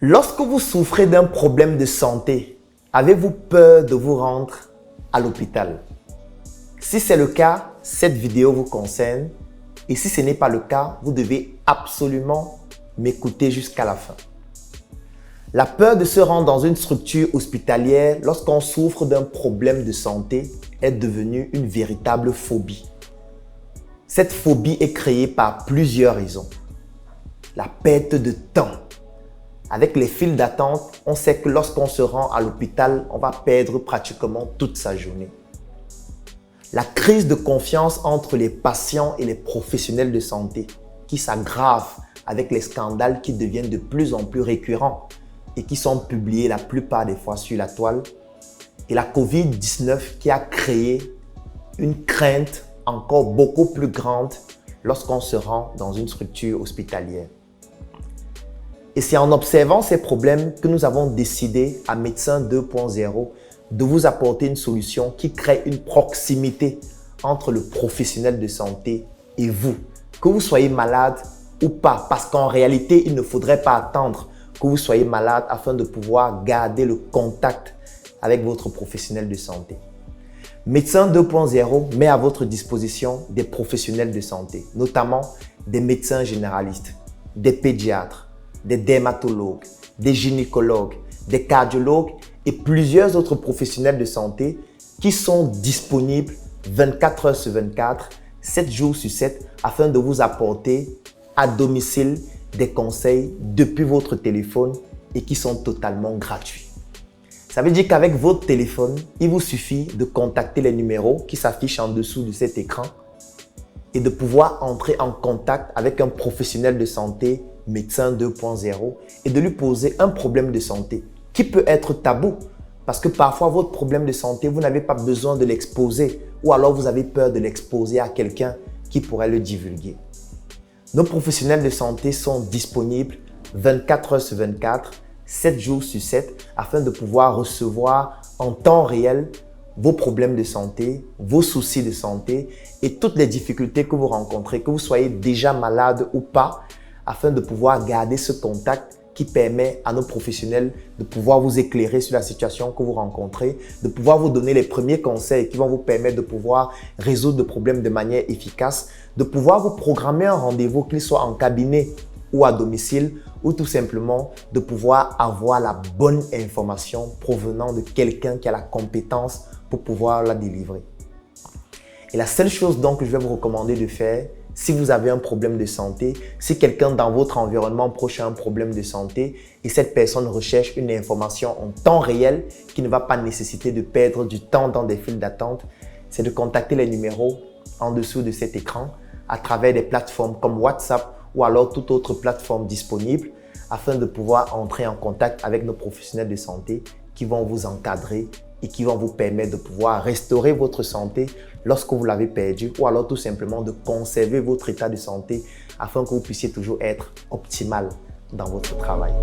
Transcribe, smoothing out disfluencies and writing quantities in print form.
Lorsque vous souffrez d'un problème de santé, avez-vous peur de vous rendre à l'hôpital? Si c'est le cas, cette vidéo vous concerne. Et si ce n'est pas le cas, vous devez absolument m'écouter jusqu'à la fin. La peur de se rendre dans une structure hospitalière lorsqu'on souffre d'un problème de santé est devenue une véritable phobie. Cette phobie est créée par plusieurs raisons. La perte de temps. Avec les files d'attente, on sait que lorsqu'on se rend à l'hôpital, on va perdre pratiquement toute sa journée. La crise de confiance entre les patients et les professionnels de santé qui s'aggrave avec les scandales qui deviennent de plus en plus récurrents et qui sont publiés la plupart des fois sur la toile. Et la COVID-19 qui a créé une crainte encore beaucoup plus grande lorsqu'on se rend dans une structure hospitalière. Et c'est en observant ces problèmes que nous avons décidé à Médecins 2.0 de vous apporter une solution qui crée une proximité entre le professionnel de santé et vous. Que vous soyez malade ou pas, parce qu'en réalité, il ne faudrait pas attendre que vous soyez malade afin de pouvoir garder le contact avec votre professionnel de santé. Médecins 2.0 met à votre disposition des professionnels de santé, notamment des médecins généralistes, des pédiatres, des dermatologues, des gynécologues, des cardiologues et plusieurs autres professionnels de santé qui sont disponibles 24 heures sur 24, 7 jours sur 7 afin de vous apporter à domicile des conseils depuis votre téléphone et qui sont totalement gratuits. Ça veut dire qu'avec votre téléphone, il vous suffit de contacter les numéros qui s'affichent en dessous de cet écran et de pouvoir entrer en contact avec un professionnel de santé, Médecin 2.0, et de lui poser un problème de santé qui peut être tabou parce que parfois votre problème de santé, vous n'avez pas besoin de l'exposer ou alors vous avez peur de l'exposer à quelqu'un qui pourrait le divulguer. Nos professionnels de santé sont disponibles 24 heures sur 24, 7 jours sur 7 afin de pouvoir recevoir en temps réel vos problèmes de santé, vos soucis de santé et toutes les difficultés que vous rencontrez, que vous soyez déjà malade ou pas, afin de pouvoir garder ce contact qui permet à nos professionnels de pouvoir vous éclairer sur la situation que vous rencontrez, de pouvoir vous donner les premiers conseils qui vont vous permettre de pouvoir résoudre le problème de manière efficace, de pouvoir vous programmer un rendez-vous, qu'il soit en cabinet ou à domicile, ou tout simplement de pouvoir avoir la bonne information provenant de quelqu'un qui a la compétence pour pouvoir la délivrer. Et la seule chose donc que je vais vous recommander de faire, si vous avez un problème de santé, si quelqu'un dans votre environnement proche a un problème de santé et cette personne recherche une information en temps réel qui ne va pas nécessiter de perdre du temps dans des files d'attente, c'est de contacter les numéros en dessous de cet écran à travers des plateformes comme WhatsApp ou alors toute autre plateforme disponible afin de pouvoir entrer en contact avec nos professionnels de santé qui vont vous encadrer et qui vont vous permettre de pouvoir restaurer votre santé lorsque vous l'avez perdu ou alors tout simplement de conserver votre état de santé afin que vous puissiez toujours être optimal dans votre travail.